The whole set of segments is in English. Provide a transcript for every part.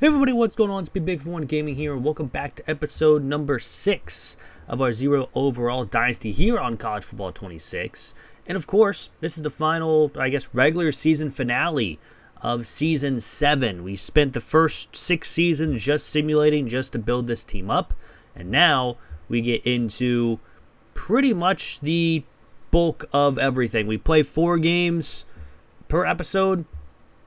Hey everybody, what's going on? It's Big for One Gaming here, and welcome back to episode number 6 of our Zero Overall Dynasty here on College Football 26. And of course, this is the final, regular season finale of Season 7. We spent the first 6 seasons just simulating just to build this team up, and now we get into pretty much the bulk of everything. We play 4 games per episode.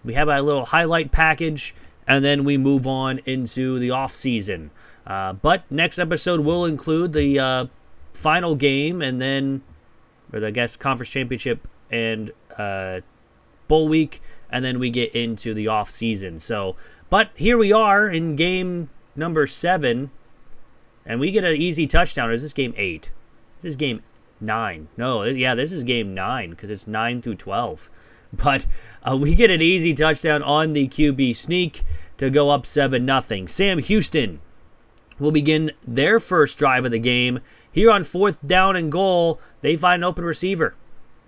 We have a little highlight package, and then we move on into the off season. But next episode will include the final game, and then, conference championship and bowl week, and then we get into the off season. But here we are in game number 7, and we get an easy touchdown. Or is this game 8? This is game 9. No, this is game 9 because it's 9 through 12. But we get an easy touchdown on the QB sneak to go up 7-0. Sam Houston will begin their first drive of the game. Here on 4th down and goal, they find an open receiver,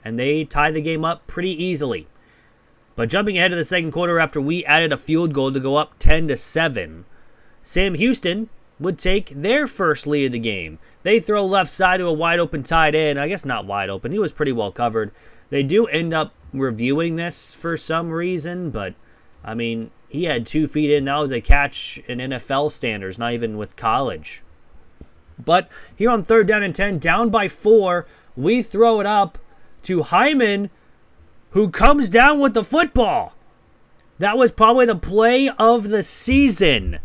and they tie the game up pretty easily. But jumping ahead to the second quarter after we added a field goal to go up 10-7, Sam Houston would take their first lead of the game. They throw left side to a wide open tight end. I guess not wide open. He was pretty well covered. They do end up reviewing this for some reason, but I mean, he had 2 feet in. That was a catch in NFL standards, not even with college. But here on 3rd down and 10, down by 4, we throw it up to Hyman, who comes down with the football. That was probably the play of the season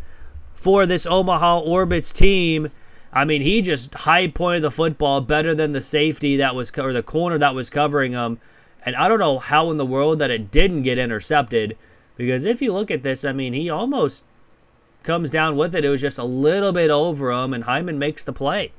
for this Omaha Orbits team. I mean, he just high-pointed the football better than the safety that was, or the corner that was covering him. And I don't know how in the world that it didn't get intercepted, because if you look at this, I mean, he almost comes down with it. It was just a little bit over him, and Hyman makes the play.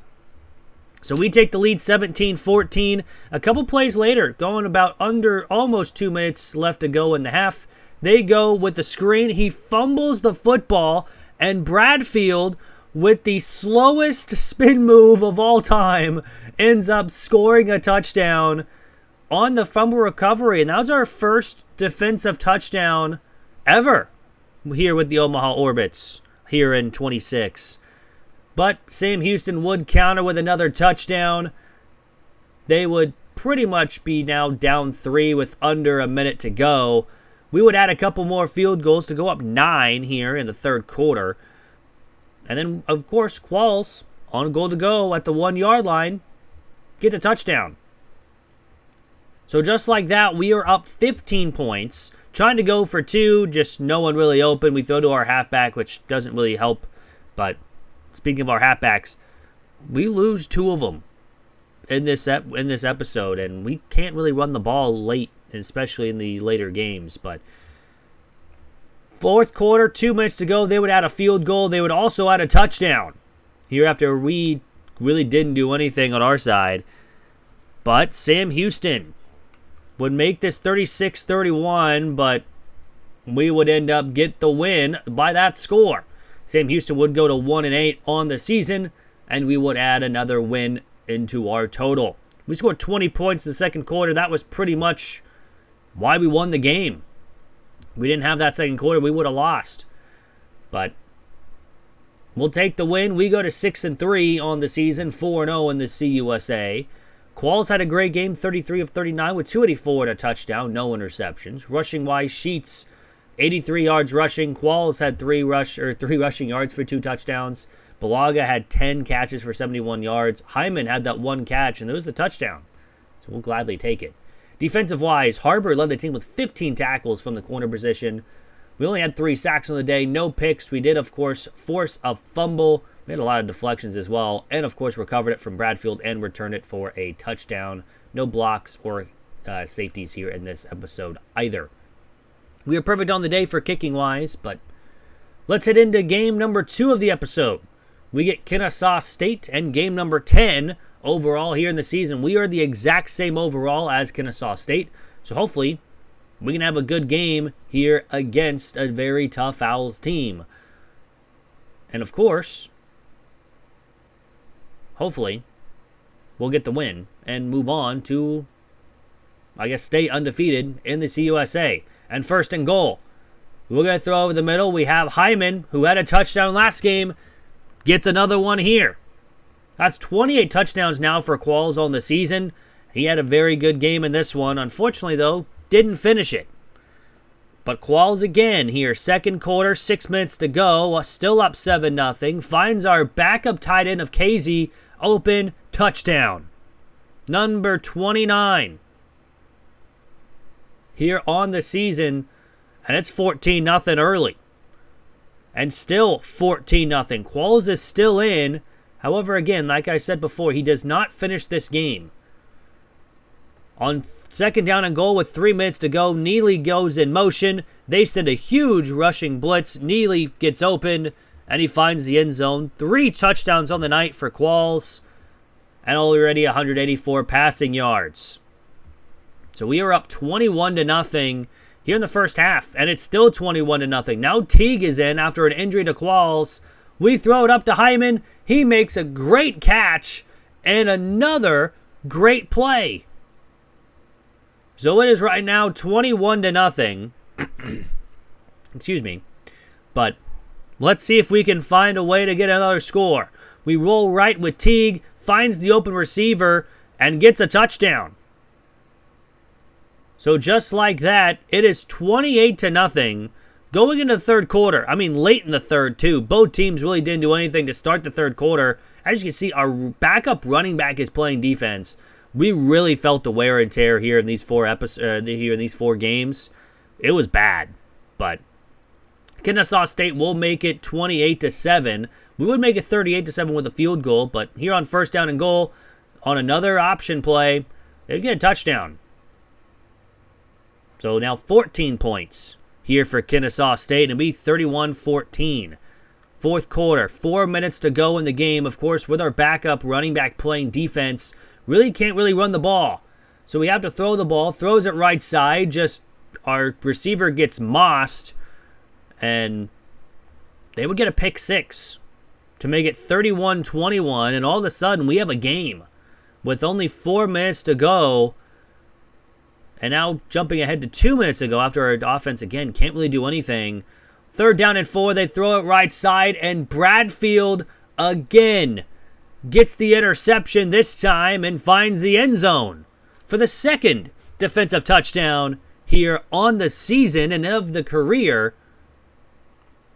So we take the lead 17-14. A couple plays later, going about under almost 2 minutes left to go in the half, they go with the screen. He fumbles the football, and Bradfield, with the slowest spin move of all time, ends up scoring a touchdown on the fumble recovery. And that was our first defensive touchdown ever here with the Omaha Orbits here in 26. But Sam Houston would counter with another touchdown. They would pretty much be now down 3 with under a minute to go. We would add a couple more field goals to go up 9 here in the third quarter. And then, of course, Qualls on goal to go at the 1-yard line get a touchdown. So just like that, we are up 15 points. Trying to go for 2, just no one really open. We throw to our halfback, which doesn't really help. But speaking of our halfbacks, we lose 2 of them in this episode, and we can't really run the ball late, especially in the later games. But fourth quarter, 2 minutes to go, they would add a field goal. They would also add a touchdown here after we really didn't do anything on our side. But Sam Houston would make this 36-31, but we would end up get the win by that score. Sam Houston would go to 1-8 on the season, and we would add another win into our total. We scored 20 points in the second quarter. That was pretty much why we won the game. We didn't have that second quarter, we would have lost. But we'll take the win. We go to 6-3 on the season, 4-0 in the CUSA. Qualls had a great game, 33 of 39 with 284 and a touchdown, no interceptions. Rushing-wise, Sheets, 83 yards rushing. Qualls had 3 rushing yards for 2 touchdowns. Balaga had 10 catches for 71 yards. Hyman had that 1 catch, and it was the touchdown. So we'll gladly take it. Defensive-wise, Harbor led the team with 15 tackles from the corner position. We only had 3 sacks on the day, no picks. We did, of course, force a fumble. We had a lot of deflections as well. And, of course, recovered it from Bradfield and returned it for a touchdown. No blocks or safeties here in this episode either. We are perfect on the day for kicking-wise, but let's head into game number 2 of the episode. We get Kennesaw State, and game number 10 overall here in the season. We are the exact same overall as Kennesaw State, so hopefully we can have a good game here against a very tough Owls team. And of course, hopefully, we'll get the win and move on to, stay undefeated in the CUSA. And 1st and goal. We're going to throw over the middle. We have Hyman, who had a touchdown last game, gets another one here. That's 28 touchdowns now for Qualls on the season. He had a very good game in this one. Unfortunately, though, didn't finish it. But Qualls again here, second quarter, 6 minutes to go, still up 7-0. Finds our backup tight end of KZ, open, touchdown. Number 29. Here on the season, and it's 14-0 early. And still 14-0. Qualls is still in. However, again, like I said before, he does not finish this game. On second down and goal with 3 minutes to go, Neely goes in motion. They send a huge rushing blitz. Neely gets open, and he finds the end zone. 3 touchdowns on the night for Qualls, and already 184 passing yards. So we are up 21-0 here in the first half, and it's still 21-0. Now Teague is in after an injury to Qualls. We throw it up to Hyman. He makes a great catch and another great play. So it is right now 21-0. Excuse me. But let's see if we can find a way to get another score. We roll right with Teague, finds the open receiver, and gets a touchdown. So just like that, it is 28-0 going into the third quarter. I mean, late in the third, too. Both teams really didn't do anything to start the third quarter. As you can see, our backup running back is playing defense. We really felt the wear and tear here in these four games. It was bad, but Kennesaw State will make it 28-7. We would make it 38-7 with a field goal, but here on first down and goal, on another option play, they get a touchdown. So now 14 points here for Kennesaw State, and it'll be 31-14. Fourth quarter, 4 minutes to go in the game. Of course, with our backup running back playing defense, really can't run the ball. So we have to throw the ball, throws it right side, just our receiver gets mossed, and they would get a pick six to make it 31-21, and all of a sudden we have a game with only 4 minutes to go. And now jumping ahead to 2 minutes ago after our offense, again, can't really do anything. Third down and 4, they throw it right side, and Bradfield again gets the interception this time and finds the end zone for the second defensive touchdown here on the season and of the career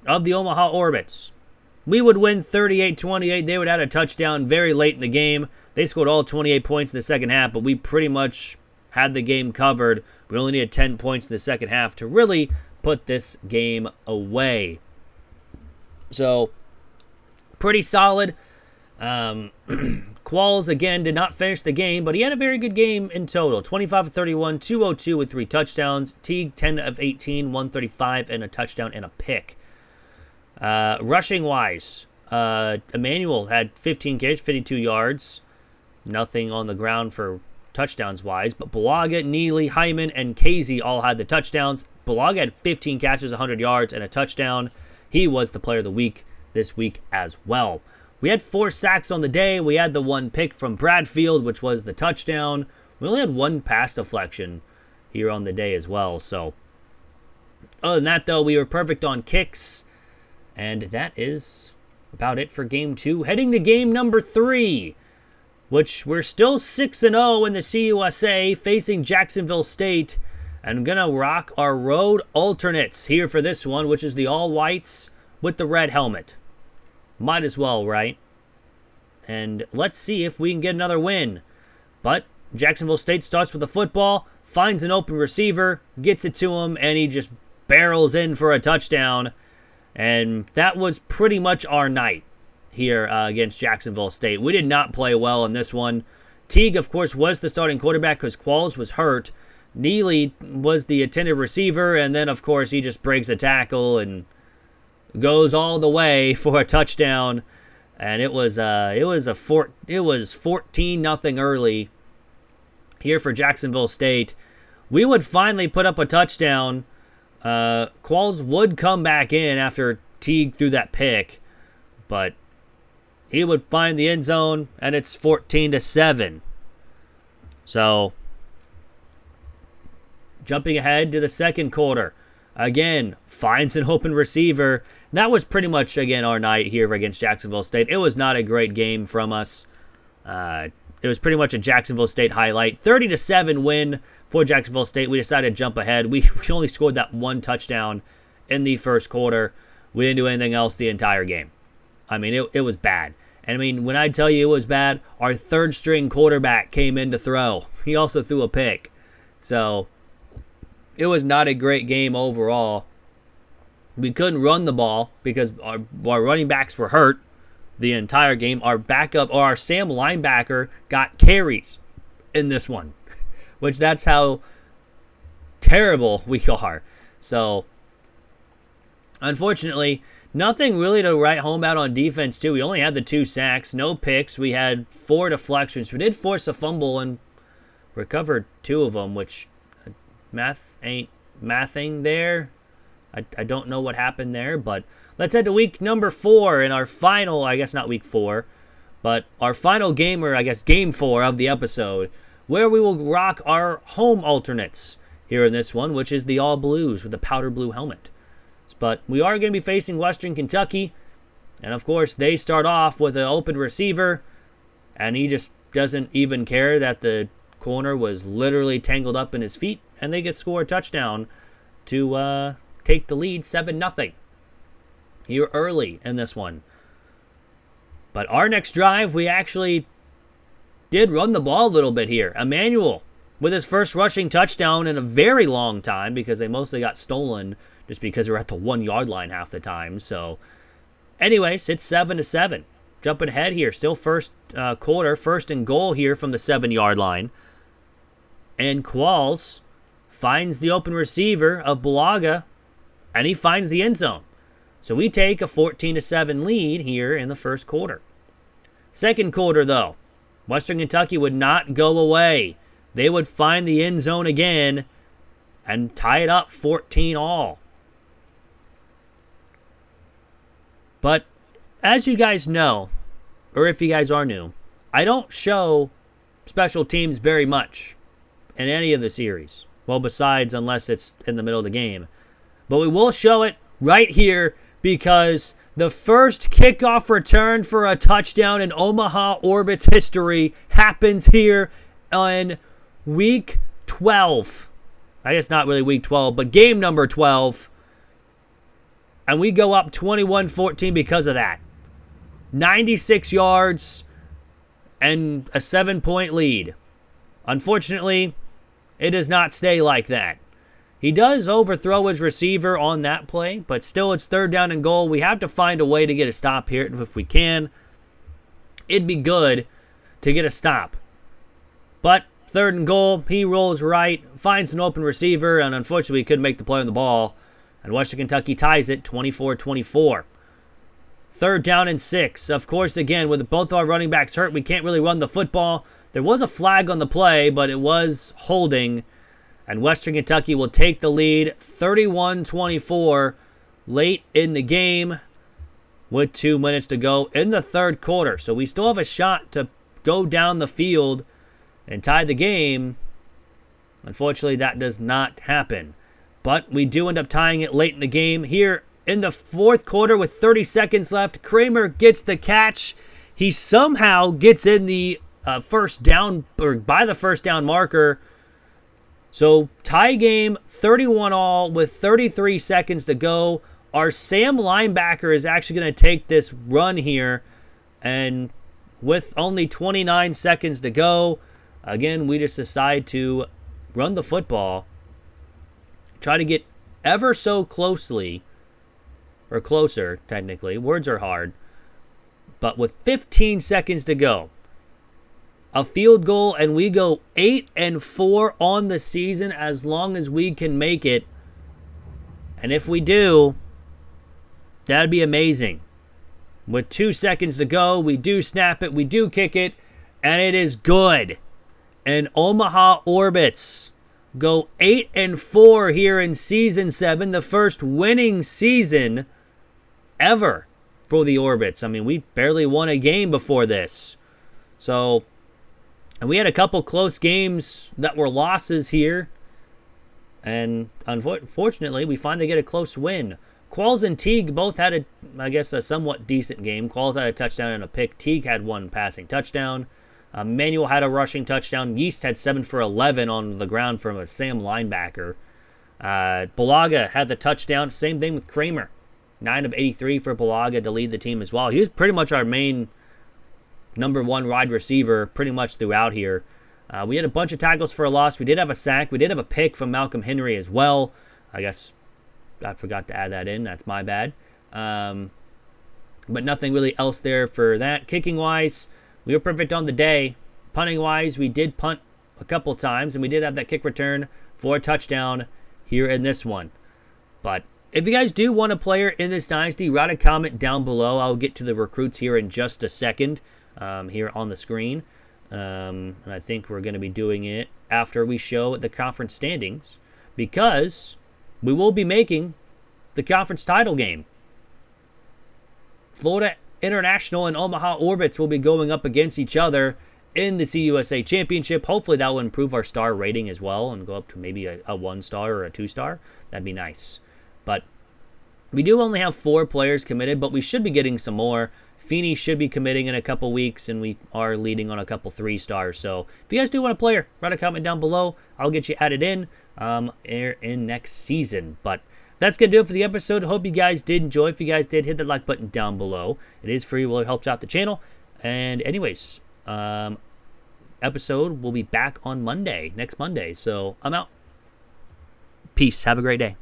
of the Omaha Orbits. We would win 38-28. They would add a touchdown very late in the game. They scored all 28 points in the second half, but we pretty much had the game covered. We only needed 10 points in the second half to really put this game away. So, pretty solid. Qualls, again, did not finish the game, but he had a very good game in total. 25-31, 202 with 3 touchdowns. Teague, 10 of 18, 135, and a touchdown and a pick. Rushing-wise, Emmanuel had 15 carries, 52 yards. Nothing on the ground for touchdowns-wise, but Balaga, Neely, Hyman, and Casey all had the touchdowns. Balaga had 15 catches, 100 yards, and a touchdown. He was the player of the week this week as well. We had 4 sacks on the day. We had the 1 pick from Bradfield, which was the touchdown. We only had 1 pass deflection here on the day as well. So, other than that, though, we were perfect on kicks. And that is about it for Game 2. Heading to Game number 3, which we're still 6-0 in the CUSA, facing Jacksonville State. And I'm going to rock our road alternates here for this one, which is the all-whites with the red helmet. Might as well, right? And let's see if we can get another win. But Jacksonville State starts with the football, finds an open receiver, gets it to him, and he just barrels in for a touchdown. And that was pretty much our night here against Jacksonville State. We did not play well in this one. Teague, of course, was the starting quarterback because Qualls was hurt. Neely was the attentive receiver, and then, of course, he just breaks a tackle and goes all the way for a touchdown. And it was 14-0 early here for Jacksonville State. We would finally put up a touchdown. Qualls would come back in after Teague threw that pick, but he would find the end zone, and it's 14-7. So, jumping ahead to the second quarter, again, finds an open receiver. That was pretty much, again, our night here against Jacksonville State. It was not a great game from us. It was pretty much a Jacksonville State highlight. 30-7 win for Jacksonville State. We decided to jump ahead. We only scored that one touchdown in the first quarter. We didn't do anything else the entire game. I mean, it was bad. And I mean, when I tell you it was bad, our third string quarterback came in to throw. He also threw a pick. So it was not a great game overall. We couldn't run the ball because our running backs were hurt the entire game. Our backup, or our Sam linebacker, got carries in this one, which that's how terrible we are. So unfortunately, nothing really to write home about on defense, too. We only had the 2 sacks, no picks. We had 4 deflections. We did force a fumble and recovered 2 of them, which math ain't mathing there. I don't know what happened there, but let's head to week number 4 in our final, I guess not week 4, but our final game, or I guess game 4 of the episode, where we will rock our home alternates here in this one, which is the all blues with the powder blue helmet. But we are going to be facing Western Kentucky, and of course they start off with an open receiver, and he just doesn't even care that the corner was literally tangled up in his feet, and they get score a touchdown to take the lead 7-0 here early in this one. But our next drive, we actually did run the ball a little bit here. Emmanuel with his first rushing touchdown in a very long time, because they mostly got stolen just because they're at the 1-yard line half the time. So anyways, it's 7-7. Jumping ahead here, still first quarter, first and goal here from the 7-yard line. And Qualls finds the open receiver of Bulaga, and he finds the end zone. So we take a 14-7 lead here in the first quarter. Second quarter, though, Western Kentucky would not go away. They would find the end zone again and tie it up 14-all. But as you guys know, or if you guys are new, I don't show special teams very much in any of the series. Well, besides unless it's in the middle of the game. But we will show it right here because the first kickoff return for a touchdown in Omaha Orbit's history happens here on week 12. I guess not really week 12, but game number 12. And we go up 21-14 because of that. 96 yards and a 7-point lead. Unfortunately, it does not stay like that. He does overthrow his receiver on that play, but still it's third down and goal. We have to find a way to get a stop here if we can. It'd be good to get a stop. But third and goal, he rolls right, finds an open receiver, and unfortunately he couldn't make the play on the ball. And Western Kentucky ties it 24-24. Third down and 6. Of course, again, with both our running backs hurt, we can't really run the football. There was a flag on the play, but it was holding. And Western Kentucky will take the lead 31-24 late in the game with 2 minutes to go in the third quarter. So we still have a shot to go down the field and tie the game. Unfortunately, that does not happen. But we do end up tying it late in the game. Here in the fourth quarter with 30 seconds left, Kramer gets the catch. He somehow gets in the first down, or by the first down marker. So tie game 31-all with 33 seconds to go. Our Sam linebacker is actually going to take this run here. And with only 29 seconds to go, again, we just decide to run the football. Try to get ever so closely, or closer, technically. Words are hard. But with 15 seconds to go, a field goal, and we go 8-4 on the season as long as we can make it. And if we do, that'd be amazing. With 2 seconds to go, we do snap it, we do kick it, and it is good. And Omaha Orbits go 8-4 here in Season 7, the first winning season ever for the Orbits. I mean, we barely won a game before this. So, and we had a couple close games that were losses here. And unfortunately, we finally get a close win. Qualls and Teague both had, a somewhat decent game. Qualls had a touchdown and a pick. Teague had one passing touchdown. Manuel had a rushing touchdown. Yeast had 7 for 11 on the ground from a Sam linebacker. Bulaga had the touchdown. Same thing with Kramer. 9 of 83 for Bulaga to lead the team as well. He was pretty much our main number one wide receiver pretty much throughout here. We had a bunch of tackles for a loss. We did have a sack. We did have a pick from Malcolm Henry as well. I guess I forgot to add that in. That's my bad. But nothing really else there for that. Kicking-wise, we were perfect on the day. Punting-wise, we did punt a couple times, and we did have that kick return for a touchdown here in this one. But if you guys do want a player in this dynasty, write a comment down below. I'll get to the recruits here in just a second here on the screen. And I think we're going to be doing it after we show the conference standings, because we will be making the conference title game. Florida International and Omaha Orbits will be going up against each other in the CUSA Championship. Hopefully that will improve our star rating as well and go up to maybe a 1-star or a 2-star. That'd be nice. But we do only have 4 players committed, but we should be getting some more. Feeney should be committing in a couple weeks, and we are leading on a couple 3-stars. So if you guys do want a player, write a comment down below. I'll get you added in next season. But that's going to do it for the episode. Hope you guys did enjoy. If you guys did, hit the like button down below. It is free. Well, it helps out the channel. And anyways, episode will be back on Monday, next Monday. So I'm out. Peace. Have a great day.